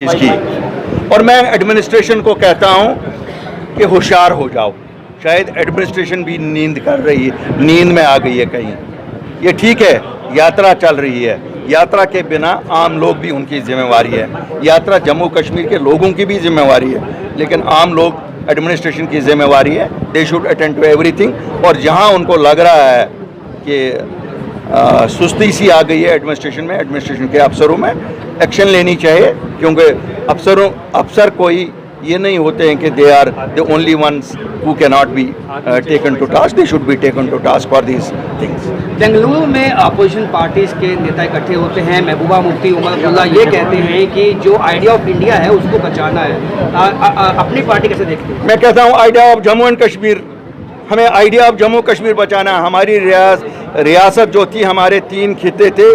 इसकी। और मैं एडमिनिस्ट्रेशन को कहता हूं कि होशियार हो जाओ। शायद एडमिनिस्ट्रेशन भी नींद कर रही है, नींद में आ गई है कहीं। ये ठीक है, यात्रा चल रही है, यात्रा के बिना आम लोग भी उनकी जिम्मेवारी है। यात्रा जम्मू कश्मीर के लोगों की भी जिम्मेवारी है, लेकिन आम लोग एडमिनिस्ट्रेशन की जिम्मेवारी है। They should attend to everything. और जहां उनको लग रहा है कि सुस्ती सी आ गई है एडमिनिस्ट्रेशन में, एडमिनिस्ट्रेशन के अफसरों में, एक्शन लेनी चाहिए। क्योंकि अफसर कोई ये नहीं होते हैं कि they are the only ones who can not be taken to task. They should be taken to task for this things. Bengaluru में अपोजिशन पार्टीज के नेता इकट्ठे होते हैं। महबूबा मुफ्ती उमर अब्दुल्ला ये कहते हैं कि जो आइडिया ऑफ इंडिया है उसको बचाना है। अपनी पार्टी कैसे देखते हैं? मैं कहता हूँ idea of Jammu and Kashmir, हमें आइडिया ऑफ जम्मू कश्मीर बचाना। हमारी रियासत जो थी, हमारे 3 खिते थे,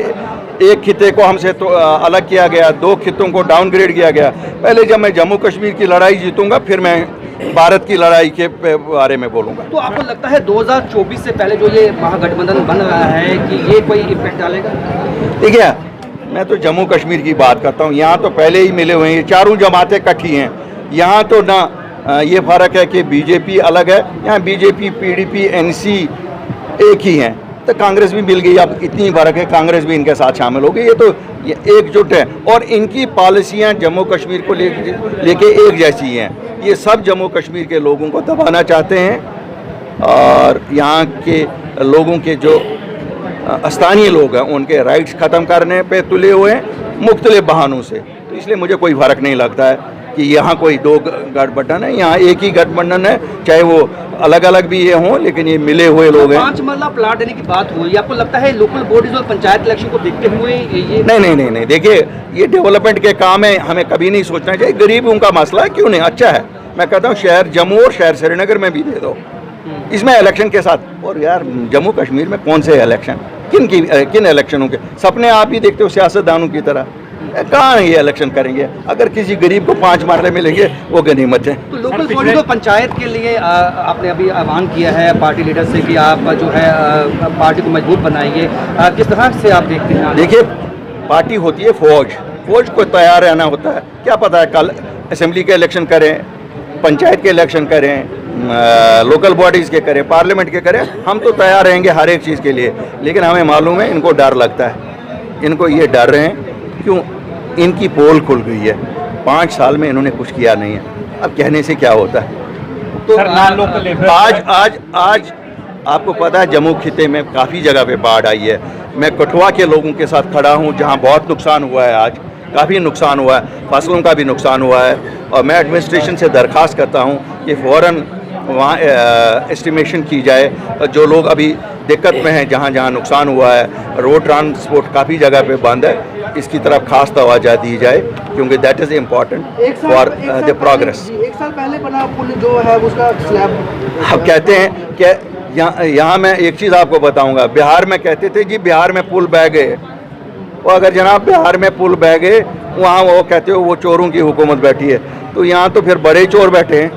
एक खिते को हमसे तो अलग किया गया, 2 खितों को डाउनग्रेड किया गया। पहले जब मैं जम्मू कश्मीर की लड़ाई जीतूंगा फिर मैं भारत की लड़ाई के बारे में बोलूँगा। तो आपको लगता है 2024 से पहले जो ये महागठबंधन बन रहा है कि ये कोई इम्पैक्ट डालेगा? देखिए, मैं तो जम्मू कश्मीर की बात करता हूँ। यहाँ तो पहले ही मिले हुए हैं, चारों जमातें इकट्ठी हैं। यहाँ तो ना ये फ़र्क है कि बीजेपी अलग है, यहाँ बीजेपी, पीडीपी, एनसी एक ही हैं। तो कांग्रेस भी मिल गई, अब इतनी फ़र्क है, कांग्रेस भी इनके साथ शामिल हो गई। ये एकजुट है और इनकी पॉलिसियाँ जम्मू कश्मीर को लेके एक जैसी हैं। ये सब जम्मू कश्मीर के लोगों को दबाना चाहते हैं और यहाँ के लोगों के जो स्थानीय लोग हैं उनके राइट्स ख़त्म करने पे तुले हुए हैं मुख्तलिफ बहानों से। तो इसलिए मुझे कोई फ़र्क नहीं लगता है कि यहाँ कोई 2 गठबंधन है, यहाँ एक ही गठबंधन है, चाहे वो अलग अलग भी ये हों, लेकिन ये मिले हुए लोग हैं। 5 मरला प्लाट देने की बात हुई, आपको लगता है लोकल बॉडीज और पंचायत इलेक्शन को देखते हुए ये? नहीं, देखिए ये डेवलपमेंट के काम है, हमें कभी नहीं सोचना चाहिए गरीबों का मसला है, क्यों नहीं, अच्छा है। मैं कहता हूँ शहर जम्मू और शहर श्रीनगर में भी दे दो, इसमें इलेक्शन के साथ। और यार जम्मू कश्मीर में कौन से इलेक्शन, किन इलेक्शनों के सपने आप ही देखते हो सियासतदानों की तरह? कहाँ ये इलेक्शन करेंगे? अगर किसी गरीब को 5 मरले मिलेंगे वो गनीमत है। तो लोकल बॉडी को पंचायत के लिए आपने अभी आह्वान किया है पार्टी लीडर से कि आप जो है पार्टी को मजबूत बनाइए, किस तरह से आप देखते हैं? देखिए, पार्टी होती है फौज को तैयार रहना होता है। क्या पता है कल असेंबली के इलेक्शन करें, पंचायत के इलेक्शन करें, लोकल बॉडीज़ के करें, पार्लियामेंट के करें, हम तो तैयार रहेंगे हर एक चीज़ के लिए। लेकिन हमें मालूम है इनको डर लगता है, इनको ये डर रहे हैं क्यों? इनकी पोल खुल गई है, 5 साल में इन्होंने कुछ किया नहीं है। अब कहने से क्या होता है? तो आज आपको पता है जम्मू खिते में काफ़ी जगह पे बाढ़ आई है। मैं कठुआ के लोगों के साथ खड़ा हूँ जहाँ बहुत नुकसान हुआ है, आज काफ़ी नुकसान हुआ है, फसलों का भी नुकसान हुआ है। और मैं एडमिनिस्ट्रेशन से दरख्वास्त करता हूँ कि फ़ौरन वहाँ एस्टिमेशन की जाए, जो लोग अभी दिक्कत में हैं, जहाँ जहाँ नुकसान हुआ है, रोड ट्रांसपोर्ट काफ़ी जगह पे बंद है, इसकी तरफ खास तवज्जो दी जाए क्योंकि that is important for the progress. 1 साल पहले बना पुल जो है उसका स्लैब, अब कहते हैं कि यहाँ मैं एक चीज़ आपको बताऊँगा, बिहार में कहते थे जी बिहार में पुल बह गए। और अगर जनाब बिहार में पुल बह गए, वहाँ वो कहते हो वो चोरों की हुकूमत बैठी है, तो यहाँ तो फिर बड़े चोर बैठे हैं।